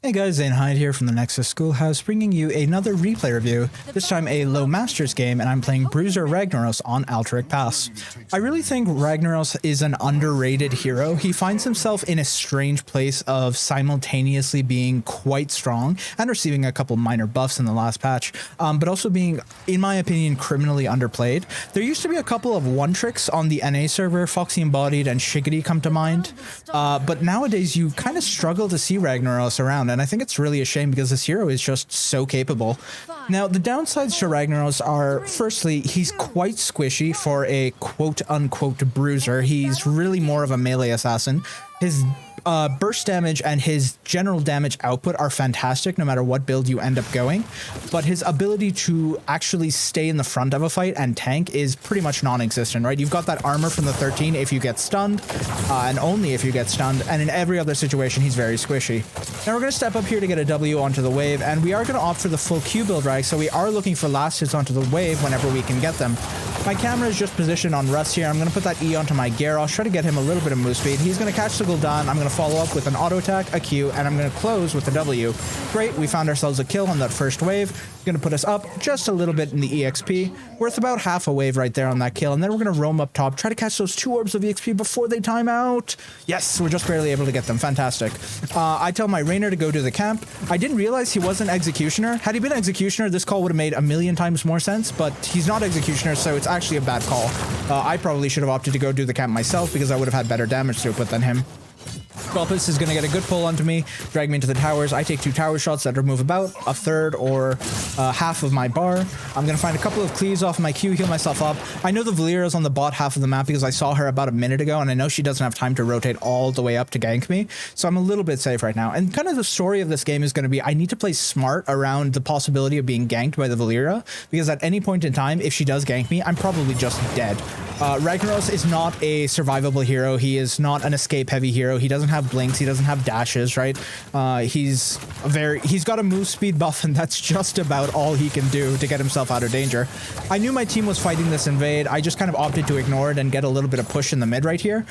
Hey guys, Zane Hyde here from the Nexus Schoolhouse, bringing you another replay review, this time a low masters game, and I'm playing Bruiser Ragnaros on Alterac Pass. I really think Ragnaros is an underrated hero. He finds himself in a strange place of simultaneously being quite strong and receiving a couple minor buffs in the last patch, but also being, in my opinion, criminally underplayed. There used to be a couple of one-tricks on the NA server, Foxy Embodied and Shiggity come to mind, but nowadays you kind of struggle to see Ragnaros around, and I think it's really a shame because this hero is just so capable. Now, the downsides to Ragnaros are, firstly, he's quite squishy for a quote-unquote bruiser. He's really more of a melee assassin. His burst damage and his general damage output are fantastic no matter what build you end up going, but his ability to actually stay in the front of a fight and tank is pretty much non-existent, right? You've got that armor from the 13 if you get stunned, and only if you get stunned, and in every other situation he's very squishy. Now we're going to step up here to get a W onto the wave, and we are going to opt for the full Q build rag, so we are looking for last hits onto the wave whenever we can get them. My camera is just positioned on Russ here. I'm going to put that E onto my Ragnaros, try to get him a little bit of move speed. He's going to catch the Gul'dan. I'm going to follow up with an auto attack, a Q, and I'm going to close with the W. Great, we found ourselves a kill on that first wave. Going to put us up just a little bit in the EXP, worth about half a wave right there on that kill, and then we're going to roam up top, try to catch those 2 orbs of EXP before they time out. Yes, we're just barely able to get them. Fantastic. I tell my Rainer to go to the camp. I didn't realize he wasn't Executioner. Had he been Executioner, this call would have made a million times more sense, but he's not Executioner, so it's actually a bad call. I probably should have opted to go do the camp myself because I would have had better damage throughput than him. Gulpus is going to get a good pull onto me, drag me into the towers. I take 2 tower shots that remove about a third or half of my bar. I'm going to find a couple of cleaves off my Q, heal myself up. I know the Valeera is on the bot half of the map because I saw her about a minute ago, and I know she doesn't have time to rotate all the way up to gank me, so I'm a little bit safe right now. And kind of the story of this game is going to be I need to play smart around the possibility of being ganked by the Valeera, because at any point in time, if she does gank me, I'm probably just dead. Ragnaros is not a survivable hero. He is not an escape heavy hero. He doesn't have blinks. He doesn't have dashes, right? He's got a move speed buff, and that's just about all he can do to get himself out of danger. I knew my team was fighting this invade. I just kind of opted to ignore it and get a little bit of push in the mid right here.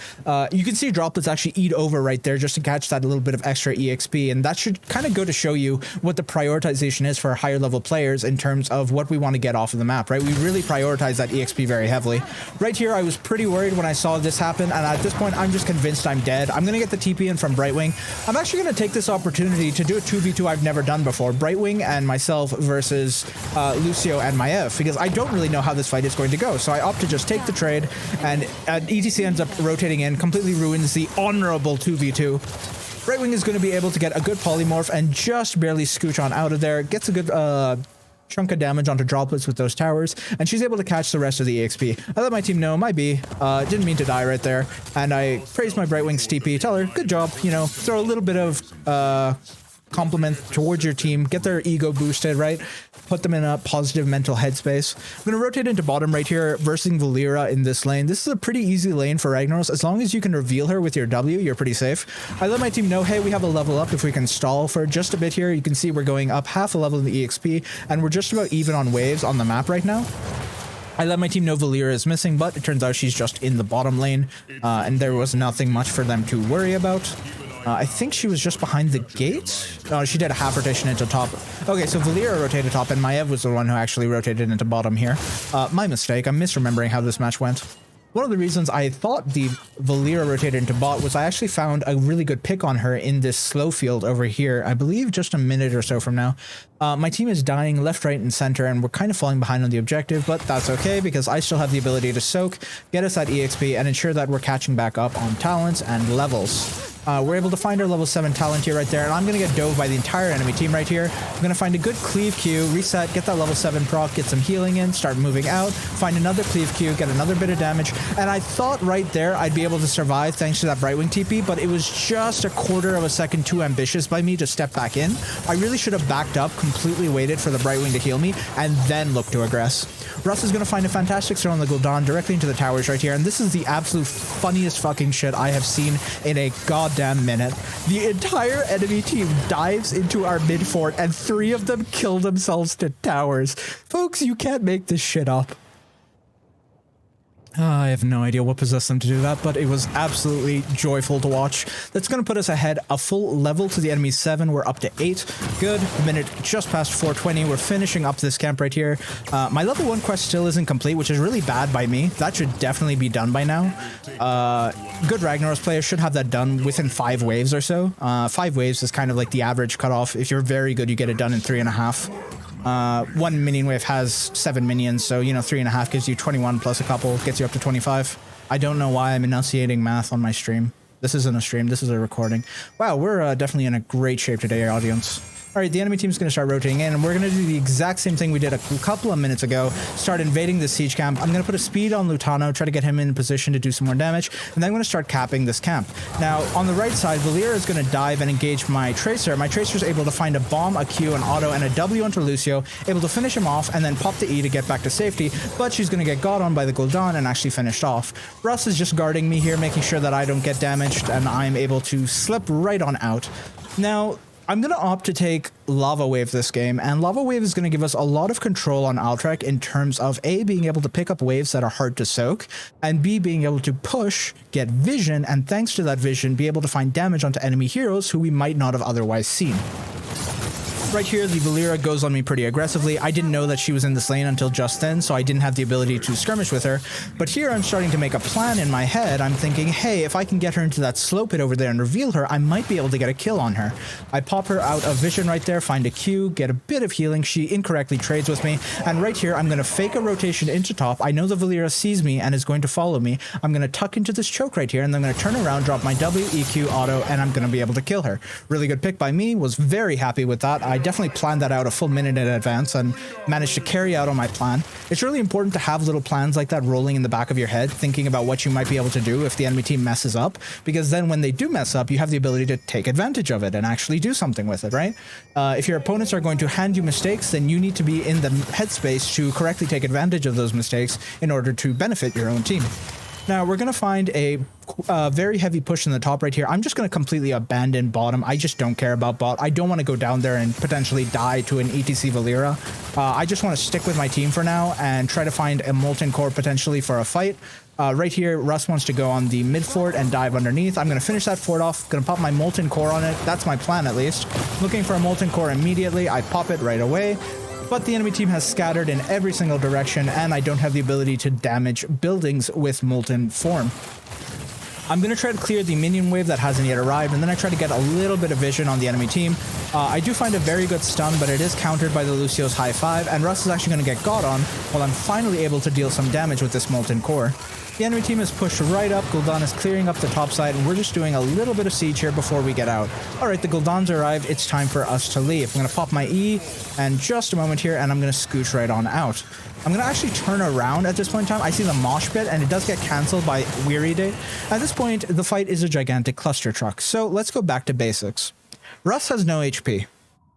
You can see droplets actually eat over right there just to catch that little bit of extra EXP, and that should kind of go to show you what the prioritization is for higher level players in terms of what we want to get off of the map, right? We really prioritize that EXP very heavily. Right here, I was pretty worried when I saw this happen, and at this point, I'm just convinced I'm dead. I'm going to get the TP in from Brightwing. I'm actually going to take this opportunity to do a 2v2 I've never done before. Brightwing and myself versus Lucio and Maiev, because I don't really know how this fight is going to go. So I opt to just take the trade, and ETC ends up rotating in, completely ruins the honorable 2v2. Brightwing is going to be able to get a good polymorph and just barely scooch on out of there. Gets a good chunk of damage onto droplets with those towers, and she's able to catch the rest of the EXP. I let my team know, my B, didn't mean to die right there, and I praised my Brightwing's TP, tell her, good job, you know, throw a little bit of compliment towards your team, get their ego boosted, right? Put them in a positive mental headspace. I'm going to rotate into bottom right here, versing Valeera in this lane. This is a pretty easy lane for Ragnaros. As long as you can reveal her with your W, you're pretty safe. I let my team know, hey, we have a level up if we can stall for just a bit here. You can see we're going up half a level in the EXP, and we're just about even on waves on the map right now. I let my team know Valeera is missing, but it turns out she's just in the bottom lane, and there was nothing much for them to worry about. I think she was just behind the gate. Oh, she did a half rotation into top. Okay, so Valeera rotated top, and Maiev was the one who actually rotated into bottom here. My mistake. I'm misremembering how this match went. One of the reasons I thought the Valeera rotated into bot was I actually found a really good pick on her in this slow field over here, I believe just a minute or so from now. My team is dying left, right, and center, and we're kind of falling behind on the objective, but that's okay because I still have the ability to soak, get us that EXP, and ensure that we're catching back up on talents and levels. We're able to find our level 7 talent here right there, and I'm going to get dove by the entire enemy team right here. I'm going to find a good cleave Q, reset, get that level 7 proc, get some healing in, start moving out, find another cleave Q, get another bit of damage, and I thought right there I'd be able to survive thanks to that Brightwing TP, but it was just a quarter of a second too ambitious by me to step back in. I really should have backed up, completely waited for the Brightwing to heal me, and then look to aggress. Russ is going to find a fantastic throw on the Gul'dan directly into the towers right here, and this is the absolute funniest fucking shit I have seen in a goddamn minute. The entire enemy team dives into our mid fort, and 3 of them kill themselves to towers. Folks, you can't make this shit up. I have no idea what possessed them to do that, but it was absolutely joyful to watch. That's going to put us ahead a full level to the enemy 7. We're up to 8. Good. Minute just past 420. We're finishing up this camp right here. My level 1 quest still isn't complete, which is really bad by me. That should definitely be done by now. Good Ragnaros players should have that done within 5 waves or so. 5 waves is kind of like the average cutoff. If you're very good, you get it done in 3.5. One minion wave has 7 minions, so, you know, 3.5 gives you 21 plus a couple, gets you up to 25. I don't know why I'm enunciating math on my stream. This isn't a stream, this is a recording. Wow, we're definitely in a great shape today, audience. All right, the enemy team's going to start rotating in, and we're going to do the exact same thing we did a couple of minutes ago. Start invading the siege camp. I'm going to put a speed on Lutano, try to get him in position to do some more damage, and then I'm going to start capping this camp. Now, on the right side, Valeera is going to dive and engage my Tracer. My Tracer is able to find a bomb, a Q, an auto, and a W onto Lucio, able to finish him off, and then pop the E to get back to safety, but she's going to get got on by the Gul'dan and actually finished off. Russ is just guarding me here, making sure that I don't get damaged, and I'm able to slip right on out. Now, I'm going to opt to take Lava Wave this game, and Lava Wave is going to give us a lot of control on Alterac in terms of A, being able to pick up waves that are hard to soak, and B, being able to push, get vision, and thanks to that vision, be able to find damage onto enemy heroes who we might not have otherwise seen. Right here, the Valeera goes on me pretty aggressively. I didn't know that she was in this lane until just then, so I didn't have the ability to skirmish with her. But here I'm starting to make a plan in my head. I'm thinking, hey, if I can get her into that slow pit over there and reveal her, I might be able to get a kill on her. I pop her out of vision right there, find a Q, get a bit of healing. She incorrectly trades with me. And right here, I'm going to fake a rotation into top. I know the Valeera sees me and is going to follow me. I'm going to tuck into this choke right here, and then I'm going to turn around, drop my W, EQ, auto, and I'm going to be able to kill her. Really good pick by me. Was very happy with that. I definitely planned that out a full minute in advance and managed to carry out on my plan. It's really important to have little plans like that rolling in the back of your head, thinking about what you might be able to do if the enemy team messes up, because then when they do mess up, you have the ability to take advantage of it and actually do something with it, right? If your opponents are going to hand you mistakes, then you need to be in the headspace to correctly take advantage of those mistakes in order to benefit your own team. Now, we're going to find a very heavy push in the top right here. I'm just going to completely abandon bottom. I just don't care about bot. I don't want to go down there and potentially die to an ETC Valeera. I just want to stick with my team for now and try to find a Molten Core potentially for a fight. Right here, Russ wants to go on the mid fort and dive underneath. I'm going to finish that fort off. Going to pop my Molten Core on it. That's my plan, at least. Looking for a Molten Core immediately. I pop it right away. But the enemy team has scattered in every single direction, and I don't have the ability to damage buildings with Molten Form. I'm going to try to clear the minion wave that hasn't yet arrived, and then I try to get a little bit of vision on the enemy team. I do find a very good stun, but it is countered by the Lucio's high 5, and Russ is actually going to get got on, while I'm finally able to deal some damage with this Molten Core. The enemy team is pushed right up, Gul'dan is clearing up the top side, and we're just doing a little bit of siege here before we get out. Alright, the Gul'dans arrived, it's time for us to leave. I'm going to pop my E, and just a moment here, and I'm going to scooch right on out. I'm going to actually turn around at this point in time. I see the mosh pit, and it does get cancelled by Weary-Day. At this point, the fight is a gigantic cluster truck, so let's go back to basics. Russ has no HP.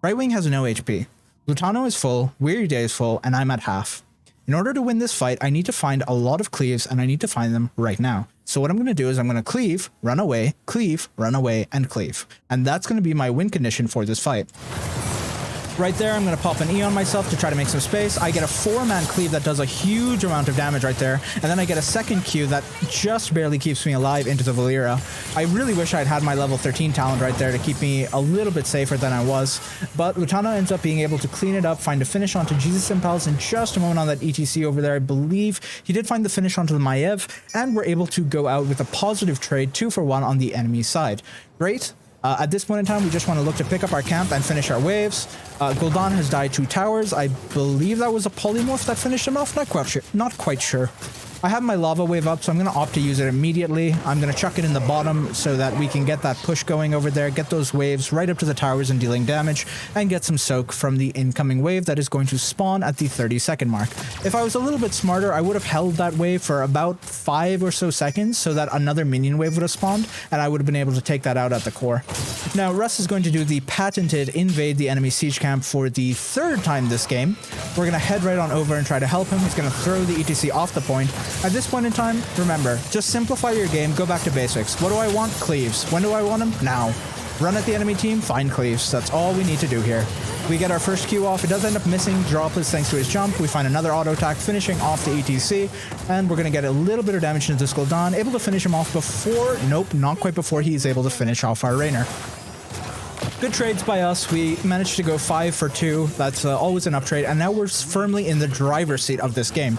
Right Wing has no HP. Lutano is full, Weary-Day is full, and I'm at half. In order to win this fight, I need to find a lot of cleaves, and I need to find them right now. So what I'm going to do is I'm going to cleave, run away, and cleave. And that's going to be my win condition for this fight. Right there, I'm going to pop an E on myself to try to make some space. I get a 4-man cleave that does a huge amount of damage right there. And then I get a second Q that just barely keeps me alive into the Valeera. I really wish I'd had my level 13 talent right there to keep me a little bit safer than I was. But Lutano ends up being able to clean it up, find a finish onto Jesus Impulse in just a moment on that ETC over there. I believe he did find the finish onto the Maiev, and we're able to go out with a positive trade 2-for-1 on the enemy side. Great. At this point in time, we just want to look to pick up our camp and finish our waves. Gul'dan has died 2 towers. I believe that was a polymorph that finished him off. Not quite sure. I have my lava wave up, so I'm going to opt to use it immediately. I'm going to chuck it in the bottom so that we can get that push going over there, get those waves right up to the towers and dealing damage, and get some soak from the incoming wave that is going to spawn at the 30-second mark. If I was a little bit smarter, I would have held that wave for about 5 or so seconds so that another minion wave would have spawned, and I would have been able to take that out at the core. Now, Russ is going to do the patented invade the enemy siege camp for the 3rd time this game. We're going to head right on over and try to help him. He's going to throw the ETC off the point. At this point in time, remember, just simplify your game, go back to basics. What do I want? Cleaves. When do I want them? Now. Run at the enemy team, find cleaves. That's all we need to do here. We get our first Q off. It does end up missing droplets thanks to his jump. We find another auto attack, finishing off the ETC, and we're going to get a little bit of damage into Gul'dan, able to finish him off before, nope, not quite before he's able to finish off our Raynor. Good trades by us. We managed to go 5 for 2. That's always an up trade, and now we're firmly in the driver's seat of this game.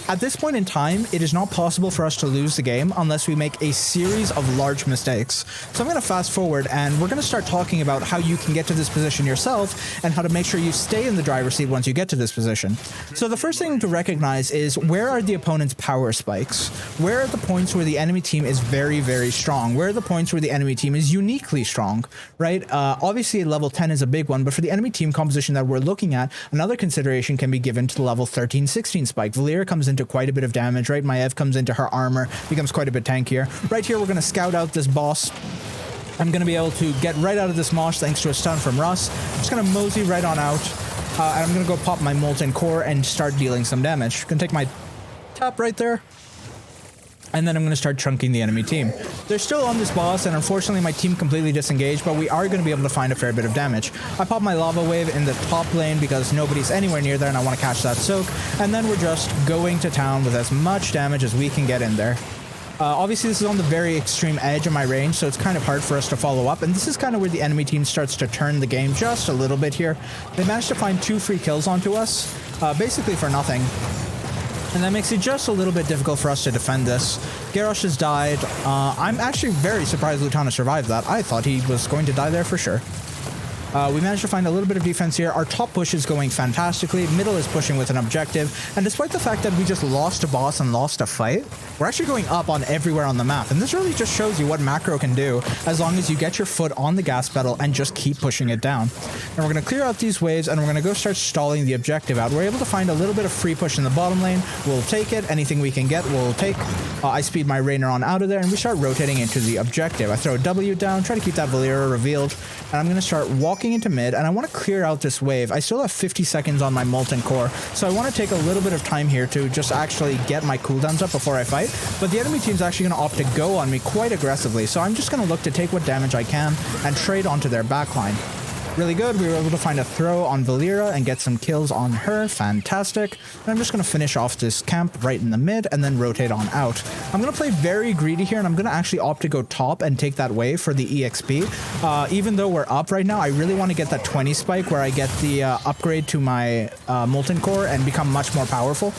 At this point in time, it is not possible for us to lose the game unless we make a series of large mistakes. So I'm going to fast forward, and we're going to start talking about how you can get to this position yourself and how to make sure you stay in the driver's seat once you get to this position. So the first thing to recognize is, where are the opponent's power spikes? Where are the points where the enemy team is very, very strong? Where are the points where the enemy team is uniquely strong, right? Obviously, level 10 is a big one, but for the enemy team composition that we're looking at, another consideration can be given to the level 13-16 spike. Valeera comes into quite a bit of damage, right? Maiev comes into her armor, becomes quite a bit tankier. Right here, we're going to scout out this boss. I'm going to be able to get right out of this mosh thanks to a stun from Russ. Just going to mosey right on out, and I'm going to go pop my Molten Core and start dealing some damage. Going to take my tap right there. And then I'm going to start chunking the enemy team. They're still on this boss, and unfortunately my team completely disengaged, but we are going to be able to find a fair bit of damage. I pop my Lava Wave in the top lane because nobody's anywhere near there, and I want to catch that soak. And then we're just going to town with as much damage as we can get in there. Obviously, this is on the very extreme edge of my range, so it's kind of hard for us to follow up. And this is kind of where the enemy team starts to turn the game just a little bit here. They managed to find 2 free kills onto us, basically for nothing. And that makes it just a little bit difficult for us to defend this. Garrosh has died. I'm actually very surprised Lutana survived that. I thought he was going to die there for sure. We managed to find a little bit of defense here. Our top push is going fantastically. Middle is pushing with an objective. And despite the fact that we just lost a boss and lost a fight, we're actually going up on everywhere on the map. And this really just shows you what macro can do as long as you get your foot on the gas pedal and just keep pushing it down. And we're going to clear out these waves, and we're going to go start stalling the objective out. We're able to find a little bit of free push in the bottom lane. We'll take it. Anything we can get, we'll take. I speed my Raynor on out of there, and we start rotating into the objective. I throw a W down, try to keep that Valeera revealed, and I'm going to start walking into mid, and I want to clear out this wave. I still have 50 seconds on my Molten Core, so I want to take a little bit of time here to just actually get my cooldowns up before I fight, but the enemy team's actually going to opt to go on me quite aggressively, so I'm just going to look to take what damage I can and trade onto their backline. Really good. We were able to find a throw on Valeera and get some kills on her. Fantastic. And I'm just going to finish off this camp right in the mid and then rotate on out. I'm going to play very greedy here, and I'm going to actually opt to go top and take that wave for the EXP. Even though we're up right now, I really want to get that 20 spike where I get the upgrade to my Molten Core and become much more powerful.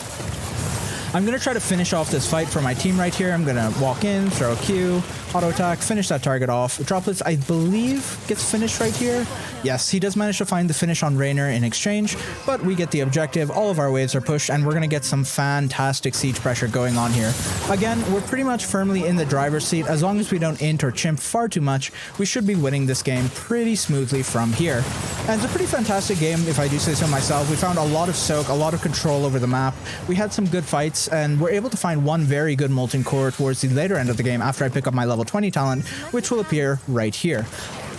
I'm going to try to finish off this fight for my team right here. I'm going to walk in, throw a Q, auto attack, finish that target off. Droplets, I believe, gets finished right here. Yes, he does manage to find the finish on Raynor in exchange, but we get the objective. All of our waves are pushed, and we're going to get some fantastic siege pressure going on here. Again, we're pretty much firmly in the driver's seat. As long as we don't int or chimp far too much, we should be winning this game pretty smoothly from here. And it's a pretty fantastic game, if I do say so myself. We found a lot of soak, a lot of control over the map. We had some good fights, and we're able to find one very good Molten Core towards the later end of the game after I pick up my level 20 talent, which will appear right here.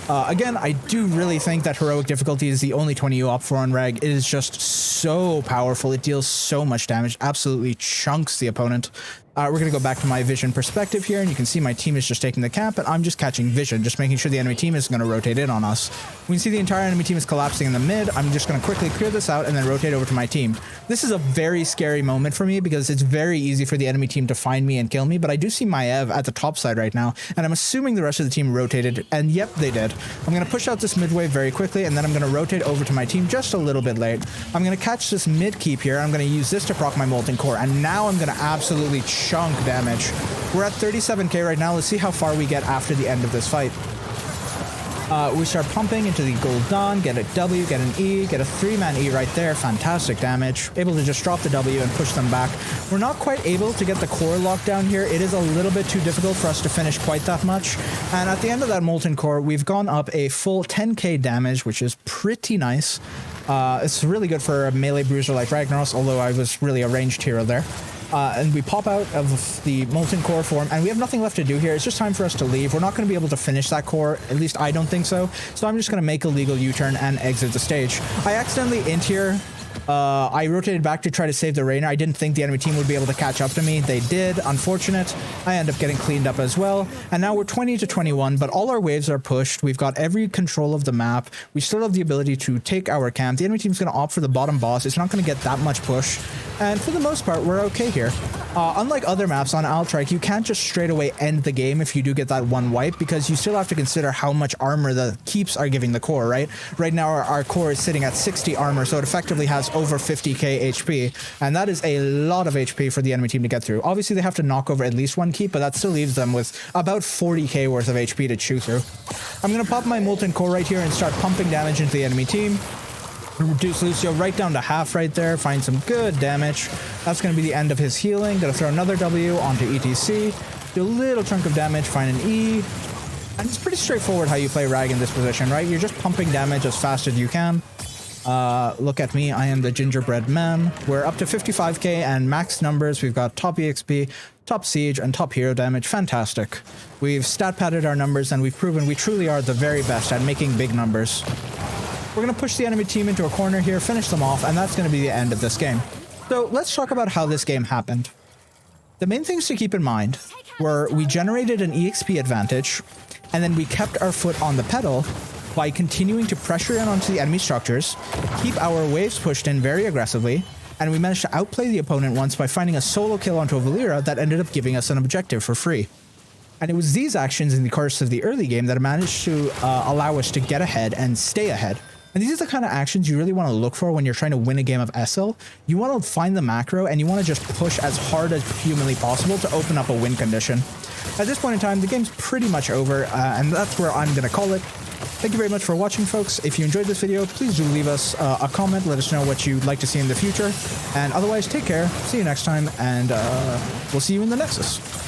Again, I do really think that heroic difficulty is the only 20 you opt for on Reg. It is just so powerful. It deals so much damage, absolutely chunks the opponent. We're going to go back to my vision perspective here, and you can see my team is just taking the camp, and I'm just catching vision, just making sure the enemy team isn't going to rotate in on us. We can see the entire enemy team is collapsing in the mid. I'm just going to quickly clear this out and then rotate over to my team. This is a very scary moment for me because it's very easy for the enemy team to find me and kill me, but I do see Maiev at the top side right now, and I'm assuming the rest of the team rotated, and yep, they did. I'm going to push out this mid wave very quickly, and then I'm going to rotate over to my team just a little bit late. I'm going to catch this mid keep here. I'm going to use this to proc my Molten Core, and now I'm going to absolutely chunk damage. We're at 37k right now. Let's see how far we get after the end of this fight. We start pumping into the Gul'dan, get a W, get an E, get a 3-man E right there. Fantastic damage. Able to just drop the W and push them back. We're not quite able to get the core locked down here. It is a little bit too difficult for us to finish quite that much. And at the end of that Molten Core, we've gone up a full 10k damage, which is pretty nice. It's really good for a melee bruiser like Ragnaros, although I was really a ranged hero there. And we pop out of the Molten Core form, and we have nothing left to do here. It's just time for us to leave. We're not going to be able to finish that core. At least I don't think so. So I'm just going to make a legal U-turn and exit the stage. I accidentally int here I rotated back to try to save the Rainer. I didn't think the enemy team would be able to catch up to me. They did. Unfortunate. I end up getting cleaned up as well. And now we're 20 to 21, but all our waves are pushed. We've got every control of the map. We still have the ability to take our camp. The enemy team's going to opt for the bottom boss. It's not going to get that much push. And for the most part, we're okay here. Unlike other maps on Alterac, you can't just straight away end the game if you do get that one wipe, because you still have to consider how much armor the keeps are giving the core, right? Right now, our core is sitting at 60 armor, so it effectively has over 50k HP, and that is a lot of HP for the enemy team to get through. Obviously, they have to knock over at least one keep, but that still leaves them with about 40k worth of HP to chew through. I'm going to pop my Molten Core right here and start pumping damage into the enemy team. Reduce Lucio right down to half right there. Find some good damage. That's going to be the end of his healing. Going to throw another W onto ETC. Do a little chunk of damage. Find an E. And it's pretty straightforward how you play Rag in this position, right? You're just pumping damage as fast as you can. Look at me. I am the gingerbread man. We're up to 55k and max numbers. We've got top EXP, top siege, and top hero damage. Fantastic. We've stat padded our numbers, and we've proven we truly are the very best at making big numbers. We're going to push the enemy team into a corner here, finish them off, and that's going to be the end of this game. So let's talk about how this game happened. The main things to keep in mind were we generated an EXP advantage, and then we kept our foot on the pedal by continuing to pressure in onto the enemy structures, keep our waves pushed in very aggressively, and we managed to outplay the opponent once by finding a solo kill onto a Valera that ended up giving us an objective for free. And it was these actions in the course of the early game that managed to allow us to get ahead and stay ahead. And these are the kind of actions you really want to look for when you're trying to win a game of SL. You want to find the macro, and you want to just push as hard as humanly possible to open up a win condition. At this point in time, the game's pretty much over, and that's where I'm going to call it. Thank you very much for watching, folks. If you enjoyed this video, please do leave us a comment. Let us know what you'd like to see in the future. And otherwise, take care. See you next time, and we'll see you in the Nexus.